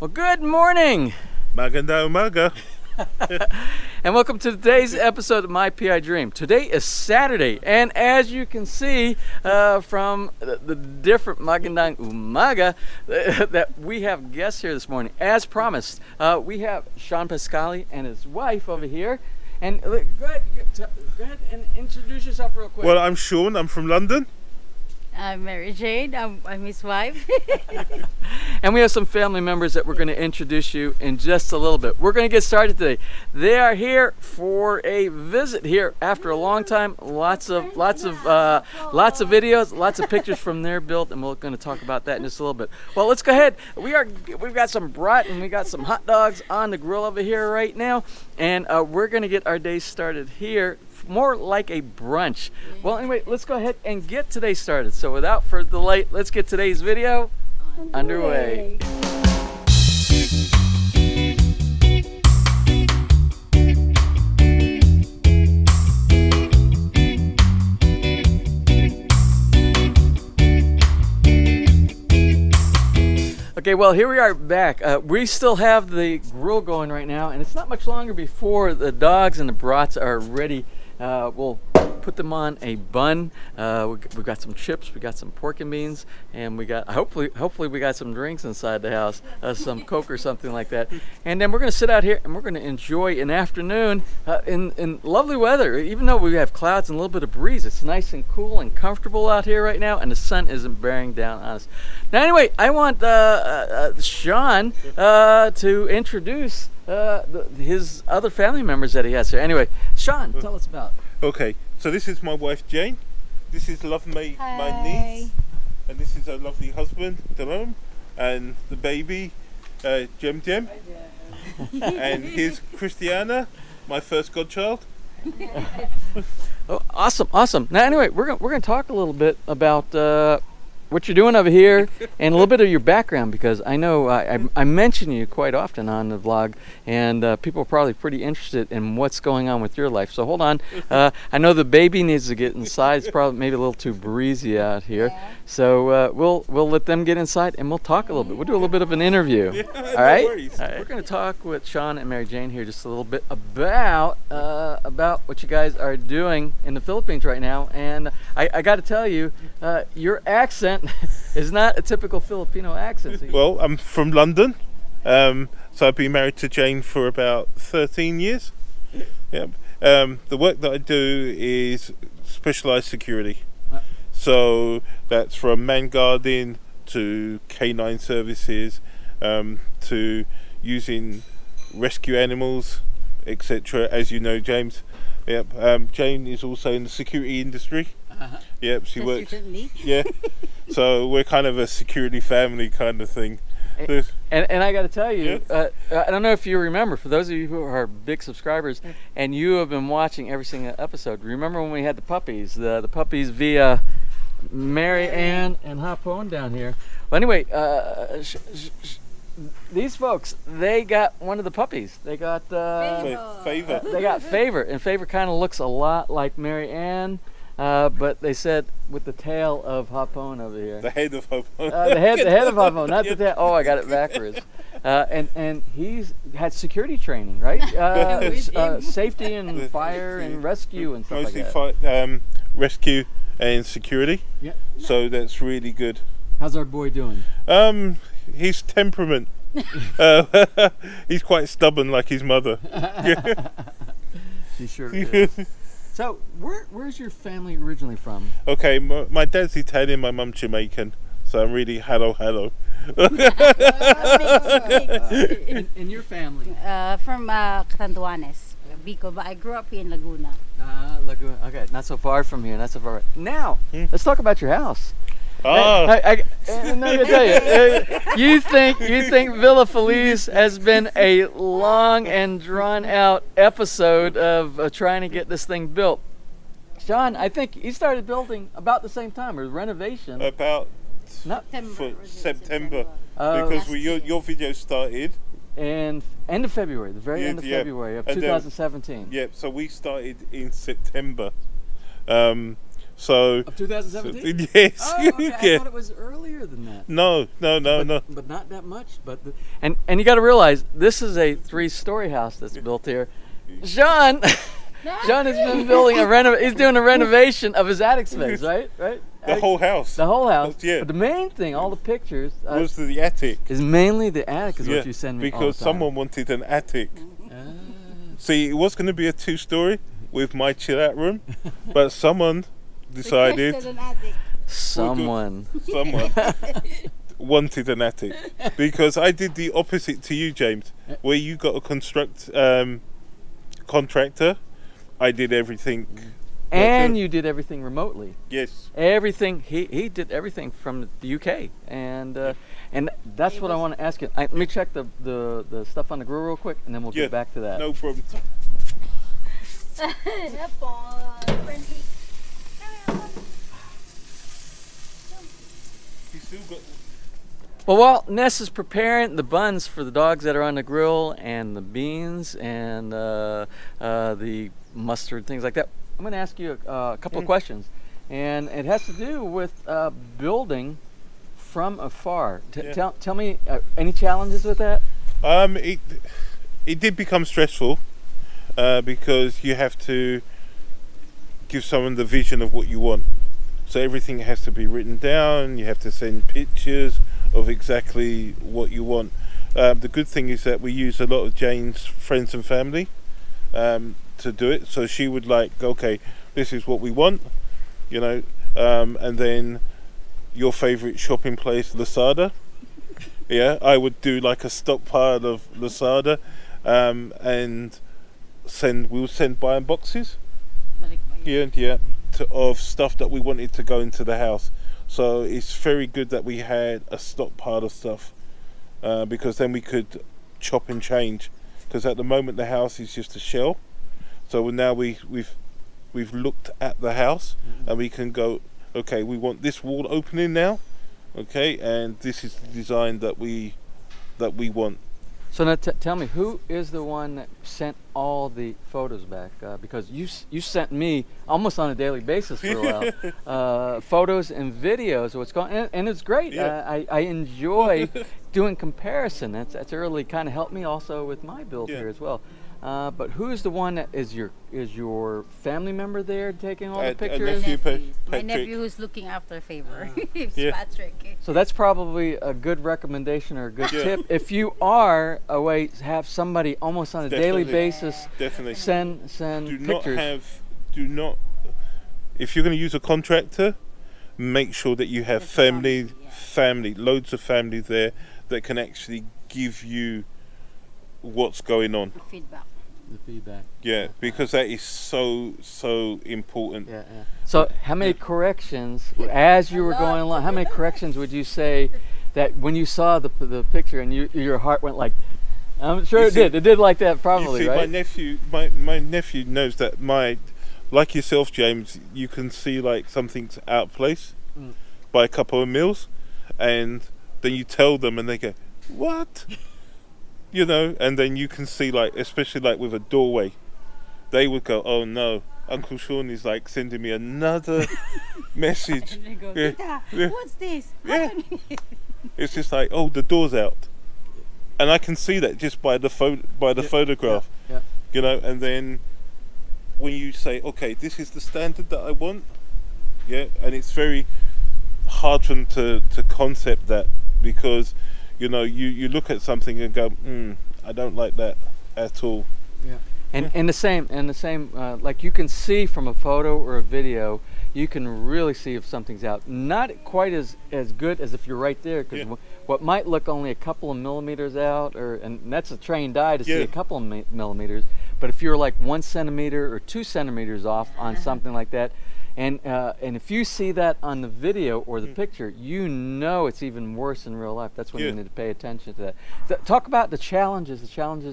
Well, good morning. Maganda umaga. And welcome to today's episode of My PI Dream. Today is Saturday, and as you can see from the different Magandang Umaga that we have guests here this morning. As promised, we have Sean Pascali and his wife over here. And go ahead and introduce yourself real quick. Well, I'm Sean. I'm from London. I'm Mary Jane. I'm his wife. And we have some family members that we're going to introduce you in just a little bit. We're going to get started today. They are here for a visit here after a long time. Lots of videos, lots of pictures from their build, and we're going to talk about that in just a little bit. Well, let's go ahead. We've got some brat and we got some hot dogs on the grill over here right now, and we're going to get our day started here. More like a brunch. Well, anyway, let's go ahead and get today started. So without further delay, let's get today's video underway. Okay, well, here we are back. We still have the grill going right now, and it's not much longer before the dogs and the brats are ready. We'll put them on a bun. We've got some chips, we got some pork and beans, and we got hopefully we got some drinks inside the house, some Coke or something like that. And then we're going to sit out here and we're going to enjoy an afternoon in lovely weather. Even though we have clouds and a little bit of breeze, it's nice and cool and comfortable out here right now, and the sun isn't bearing down on us. Now, anyway, I want Sean to introduce his other family members that he has here. Anyway, Sean, tell us about. Okay, so this is my wife Jane. This is my niece, and this is her lovely husband Jerome, and the baby Jem. And here's Christiana, my first godchild. Oh, awesome. Now, anyway, we're gonna talk a little bit about what you're doing over here and a little bit of your background, because I know I mention you quite often on the vlog, and people are probably pretty interested in what's going on with your life. So hold on. I know the baby needs to get inside. It's probably maybe a little too breezy out here. Yeah. So we'll let them get inside and we'll talk a little bit. We'll do a little bit of an interview. Yeah, All no right? worries. All right. We're going to talk with Sean and Mary Jane here just a little bit about what you guys are doing in the Philippines right now. And I got to tell you, your accent is not a typical Filipino accent. So Well, I'm from London, so I've been married to Jane for about 13 years. Yep. The work that I do is specialised security. So that's from man guarding to canine services, to using rescue animals, etc. As you know, James. Yep. Jane is also in the security industry. Uh-huh. Yep, she works. Recently. Yeah. So we're kind of a security family kind of thing. And I got to tell you, I don't know if you remember, for those of you who are big subscribers and you have been watching every single episode, remember when we had the puppies, the puppies via Mary Ann and Hapon down here. Well, anyway, these folks, they got one of the puppies. They got Favor. They got Favor, and Favor kind of looks a lot like Mary Ann. But they said with the tail of Hapon over here. The head of Hope. The head of Hapon, not the tail. Oh, I got it backwards. And he's had security training, right? Safety and fire and rescue and stuff Mostly like that. Rescue and security. Yeah. So that's really good. How's our boy doing? His temperament. He's quite stubborn like his mother. She sure is. So, where's your family originally from? Okay, my dad's Italian, my mum's Jamaican. So I'm really hello. In your family? From Catanduanes, Bicol, but I grew up here in Laguna. Laguna. Okay, not so far from here, not so far. Now, let's talk about your house. Oh. I'm not gonna tell you. You think Villa Feliz has been a long and drawn out episode of trying to get this thing built? Sean, I think you started building about the same time, or renovation. About September. Because your video started. And end of February, the very end of February of 2017. So we started in September. So Of 2017? yes. Oh, okay. I Yeah. thought it was earlier than that. No. But not that much. And you got to realize this is a 3-story house that's built here. John has been building he's doing a renovation of his attic space, right? Right. The whole house. The whole house. Yeah. But the main thing, all the pictures, was the attic. is mainly the attic. Is Yeah, what you send me. all because the time. someone wanted an attic. Ah. See, it was going to be a 2-story with my chill out room, but someone decided Requested an attic. Someone. wanted an attic, because I did the opposite to you, James, where you got a contractor. I did everything. And you did everything remotely. Yes. Everything he did everything from the UK, and that's what I want to ask you. Let me check the stuff on the grill real quick, and then we'll get back to that. No problem. You still got. Well, while Ness is preparing the buns for the dogs that are on the grill, and the beans, and the mustard, things like that, I'm going to ask you a couple of questions, and it has to do with building from afar. Tell me any challenges with that? It did become stressful because you have to give someone the vision of what you want. So everything has to be written down. You have to send pictures of exactly what you want. The good thing is that we use a lot of Jane's friends and family to do it. So she would okay, this is what we want, and then your favorite shopping place, Lasada. Yeah, I would do a stockpile of Lasada, and we'll send buying boxes. Yeah, of stuff that we wanted to go into the house. So it's very good that we had a stockpile of stuff, because then we could chop and change. Because at the moment the house is just a shell. So now we've looked at the house, and we can go, okay, we want this wall opening now, okay, and this is the design that we want. So now tell me, who is the one that sent all the photos back? Because you sent me almost on a daily basis for a while photos and videos of what's going on, and it's great. Yeah. I enjoy doing comparison. That's really kind of helped me also with my build here as well. But who's the one that is your family member there taking all the pictures? My nephew who's looking after Favor. It's Yeah. Patrick. So that's probably a good recommendation or a good tip. If you are away, have somebody almost on a daily basis Definitely. send pictures. Do not. If you're going to use a contractor, make sure that you have family, loads of family there that can actually give you what's going on. The feedback. Yeah, because that is so important. Yeah. So how many corrections, as you were going along, how many corrections would you say that when you saw the picture and your heart went like, I'm sure it did. It did like that probably, you see, right? my nephew knows that like yourself, James, you can see something's out of place by a couple of meals, and then you tell them and they go, what? And then you can see especially with a doorway, they would go, oh no, Uncle Sean is sending me another message. And they go, Yeah. what's this? Yeah. It's just oh, the door's out, and I can see that just by the photograph. Yeah. And then when you say, okay, this is the standard that I want, and it's very hard for them to concept that, because you look at something and go, I don't like that at all. Yeah. And the same, like you can see from a photo or a video, you can really see if something's out. Not quite as good as if you're right there, because what might look only a couple of millimeters out, and that's a trained eye to see a couple of millimeters. But if you're 1 centimeter or 2 centimeters off on something like that, and if you see that on the video or the picture, it's even worse in real life. That's when you need to pay attention to that. Talk about the challenges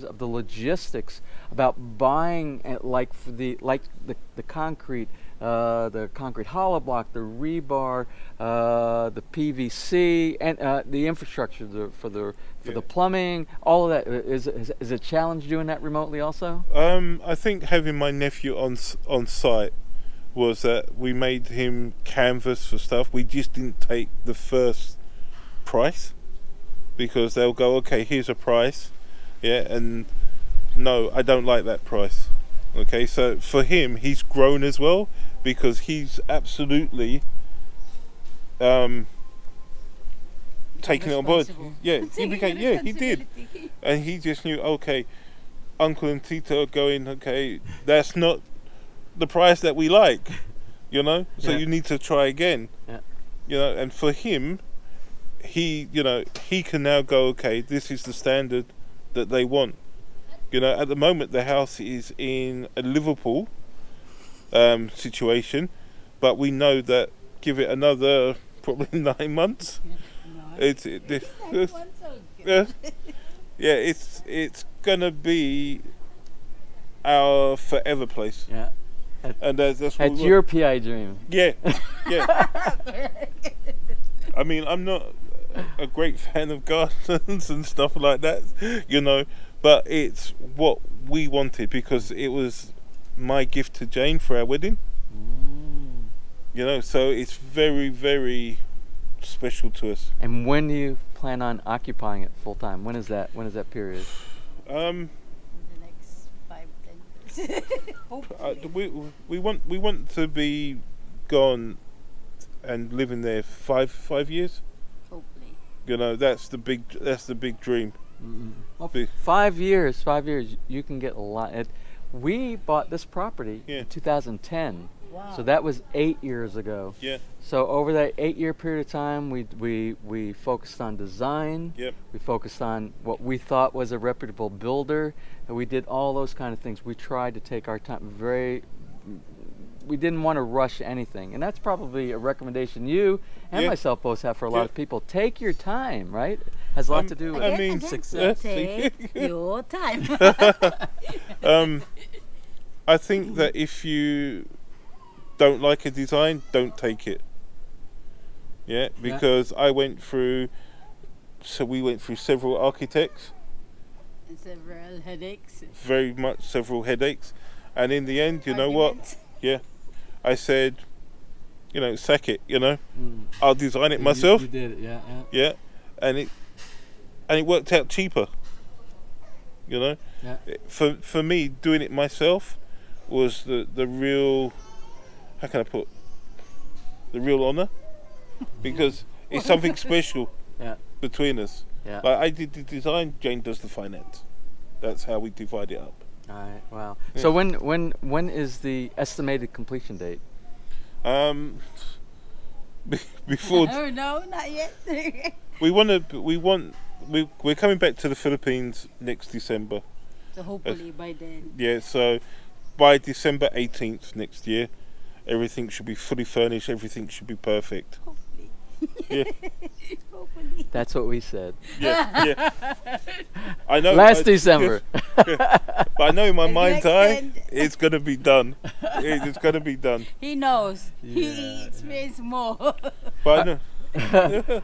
of the logistics about buying the concrete, the concrete hollow block, the rebar, the PVC, and the infrastructure for the plumbing. All of that is a challenge doing that remotely also. I think having my nephew on site was that we made him canvas for stuff. We just didn't take the first price, because they'll go, okay, here's a price, yeah, and no, I don't like that price. Okay, so for him, he's grown as well, because he's absolutely taking it on board. Responsible. Yeah, he became, yeah, he did, and he just knew, okay, Uncle and Tito are going, okay, that's not the price that we like, you know, so Yeah. you need to try again. Yeah. You know, and for him, he can now go, okay, this is the standard that they want. You know, at the moment the house is in a Liverpool situation, but we know that give it another probably 9 months, yeah, it's gonna be our forever place. Yeah. And that's what That's we your want. PI dream. Yeah. I mean, I'm not a great fan of gardens and stuff like that, you know, but it's what we wanted, because it was my gift to Jane for our wedding. You know, so it's very, very special to us. And when do you plan on occupying it full time? When is that period? The next 5-10 years. Hopefully. We want to be gone and living there 5 years. Hopefully. You know, that's the big dream. Well, Be- 5 years, you can get a lot. We bought this property Yeah. in 2010, Wow. so that was 8 years ago. Yeah. So over that 8-year period of time, we focused on design. Yep. We focused on what we thought was a reputable builder, and we did all those kind of things. We tried to take our time we didn't want to rush anything, and that's probably a recommendation you and Yeah. myself both have for a lot Yeah. of people. Take your time, right? Has a lot to do with I mean, success. Take your time. I think that if you don't like a design, don't take it. Yeah, because we went through several architects, And several headaches. very much several headaches, and in the end, you know what? arguments. Yeah, I said, you know, sack it. You know, Mm. I'll design it myself. You did it, yeah. Yeah, and it worked out cheaper. You know, Yeah. for me, doing it myself was the real, how can I put, the real honour, because it's something special Yeah. between us. Yeah. Like I did the design, Jane does the finance. That's how we divide it up. All right. Wow. Yeah. So when is the estimated completion date? Before Oh no, not yet. we're coming back to the Philippines next December. So hopefully by then. Yeah, so by December 18th next year, everything should be fully furnished. Everything should be perfect. Hopefully. Yeah, Hopefully. That's what we said. yeah. I know. Last December. But I know in my And mind's next eye, end. it's gonna be done. It's gonna be done. He knows. Yeah. He experienced more. But I know.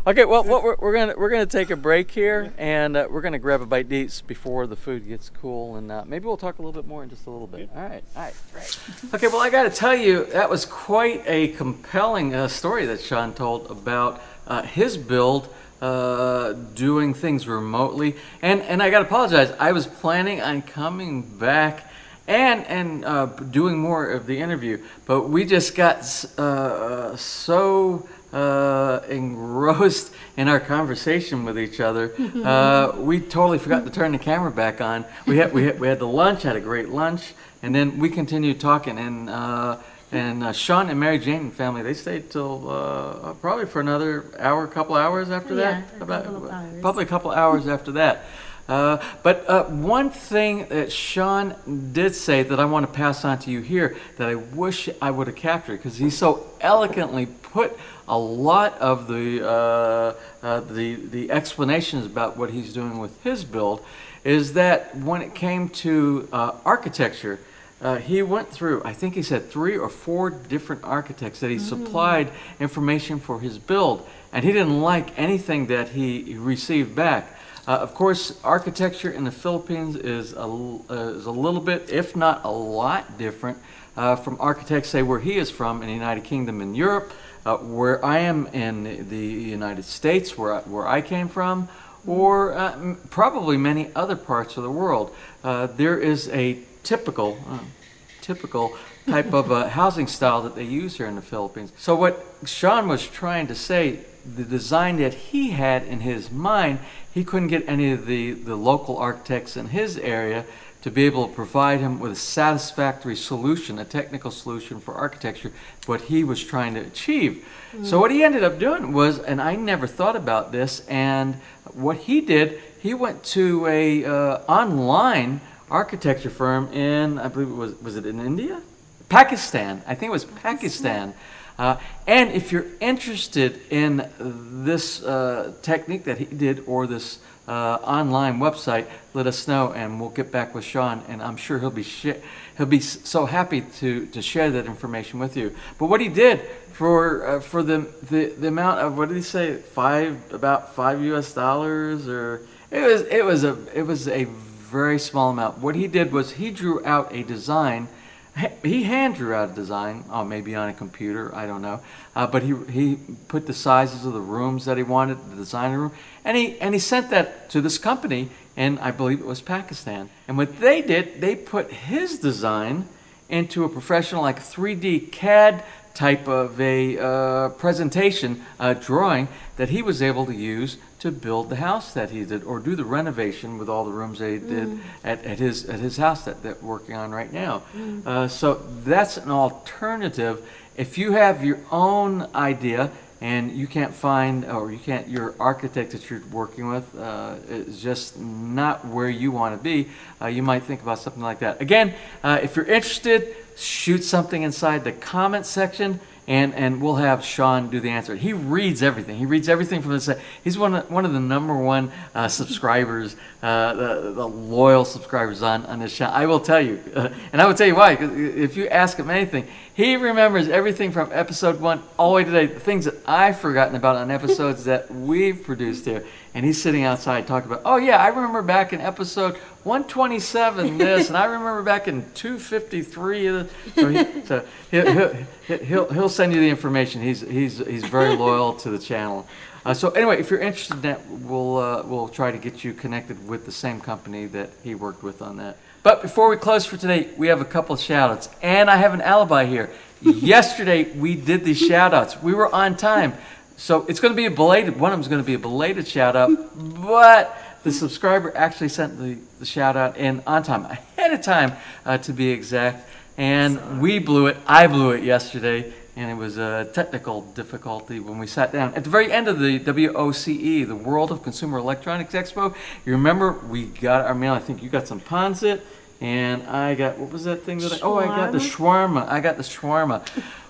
Okay, well, we're gonna take a break here, and we're gonna grab a bite to eat before the food gets cool, and maybe we'll talk a little bit more in just a little bit. Yeah. All right, great. Okay, well, I got to tell you, that was quite a compelling story that Sean told about his build, doing things remotely, and I got to apologize. I was planning on coming back and doing more of the interview, but we just got so engrossed in our conversation with each other, we totally forgot to turn the camera back on. We had the lunch, had a great lunch, and then we continued talking. And Sean and Mary Jane and family, they stayed till probably for another couple hours after that. Yeah, a couple of hours. Probably a couple hours after that. But one thing that Sean did say that I want to pass on to you here that I wish I would have captured, because he so eloquently put a lot of the explanations about what he's doing with his build, is that when it came to architecture, he went through, I think he said 3 or 4 different architects that he supplied information for his build, and he didn't like anything that he received back. Of course, architecture in the Philippines is a little bit, if not a lot, different from architects, say where he is from in the United Kingdom and Europe, where I am in the United States, where I came from, or probably many other parts of the world. There is a typical type of housing style that they use here in the Philippines. So what Sean was trying to say, the design that he had in his mind, he couldn't get any of the local architects in his area to be able to provide him with a satisfactory solution, a technical solution for architecture, what he was trying to achieve. So what he ended up doing was, and I never thought about this, and what he did, he went to a online architecture firm in, I believe it was it in India? Pakistan. I think it was Pakistan. And if you're interested in this technique that he did, or this online website, let us know, and we'll get back with Sean. And I'm sure he'll be so happy to share that information with you. But what he did for the amount of, what did he say, about $5 or it was a very small amount. What he did was he drew out a design. He hand drew out a design, maybe on a computer, I don't know. But he put the sizes of the rooms that he wanted, the design room, and he sent that to this company, and I believe it was Pakistan. And what they did, they put his design into a professional, like 3D CAD type of a presentation drawing that he was able to use to build the house that he did, or do the renovation with all the rooms that he did at his house that they're working on right now. So that's an alternative. If you have your own idea and you can't find, or your architect that you're working with is just not where you want to be, you might think about something like that. Again, if you're interested, shoot something inside the comment section, and we'll have Sean do the answer. He reads everything. He reads everything from the site. He's one of the #1 subscribers, the loyal subscribers on this channel. I will tell you, and I will tell you why. 'Cause if you ask him anything, he remembers everything from episode 1 all the way to today. The things that I've forgotten about on episodes that we've produced here. And he's sitting outside talking about, oh yeah, I remember back in episode 127 this, and I remember back in 253. So he'll send you the information. He's very loyal to the channel. So anyway, if you're interested in that, we'll try to get you connected with the same company that he worked with on that. But before we close for today, we have a couple of shout-outs, and I have an alibi here. Yesterday we did these shout-outs. We were on time. So it's going to be one of them is going to be a belated shout out, but the subscriber actually sent the shout out in on time, ahead of time to be exact. And we blew it. I blew it yesterday, and it was a technical difficulty when we sat down. At the very end of the WOCE, the World of Consumer Electronics Expo, you remember we got our mail. I think you got some Ponzit, and I got, what was that thing that I got the shawarma. I got the shawarma.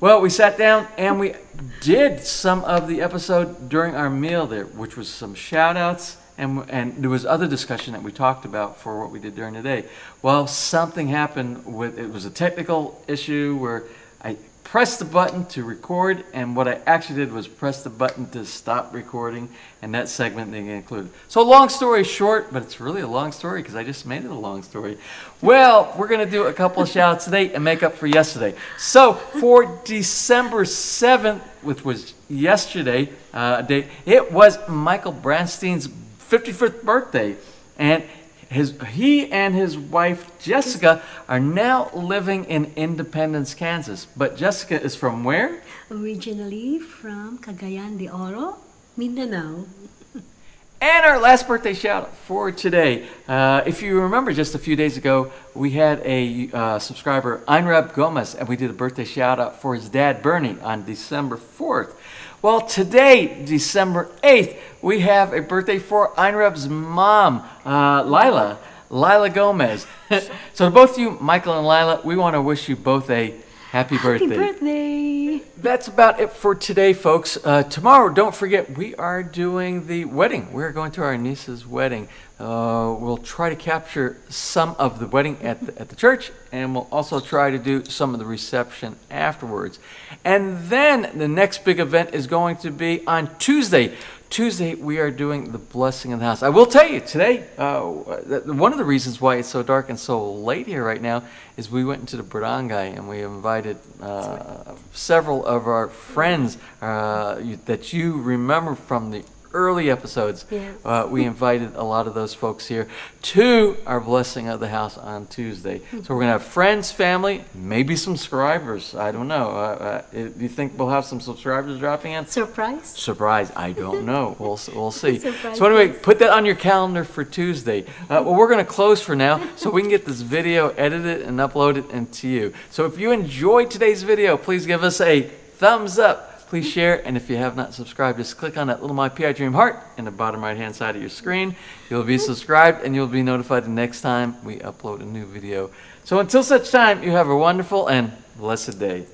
Well, we sat down and we did some of the episode during our meal there, which was some shout-outs, and there was other discussion that we talked about for what we did during the day. Well, something happened it was a technical issue where I pressed the button to record, and what I actually did was press the button to stop recording, and that segment didn't get included. So long story short, but it's really a long story because I just made it a long story. Well, we're going to do a couple of shout-outs today and make up for yesterday. So for December 7th, which was yesterday, it was Michael Branstein's 55th birthday, and he and his wife Jessica are now living in Independence, Kansas. But Jessica is from where? Originally from Cagayan de Oro, Mindanao. And our last birthday shout out for today. If you remember, just a few days ago, we had a subscriber, Einrab Gomez, and we did a birthday shout out for his dad, Bernie, on December 4th. Well, today, December 8th, we have a birthday for Einrab's mom, Lila Gomez. So to both of you, Michael and Lila, we want to wish you both a happy birthday. Happy birthday! That's about it for today, folks. Tomorrow, don't forget, we are doing the wedding. We're going to our niece's wedding. We'll try to capture some of the wedding at the church and we'll also try to do some of the reception afterwards. And then the next big event is going to be on Tuesday. Tuesday, we are doing the blessing of the house. I will tell you, today, one of the reasons why it's so dark and so late here right now is we went into the barangay and we invited several of our friends that you remember from the early episodes. Yes. We invited a lot of those folks here to our blessing of the house on Tuesday. So we're going to have friends, family, maybe some subscribers. I don't know. Do you think we'll have some subscribers dropping in? Surprise? Surprise, I don't know. We'll see. Surprise, So anyway, yes. put that on your calendar for Tuesday. Well, we're going to close for now so we can get this video edited and uploaded into you. So if you enjoyed today's video, please give us a thumbs up. Please share, and if you have not subscribed, just click on that little My PI Dream heart in the bottom right-hand side of your screen. You'll be subscribed, and you'll be notified the next time we upload a new video. So until such time, you have a wonderful and blessed day.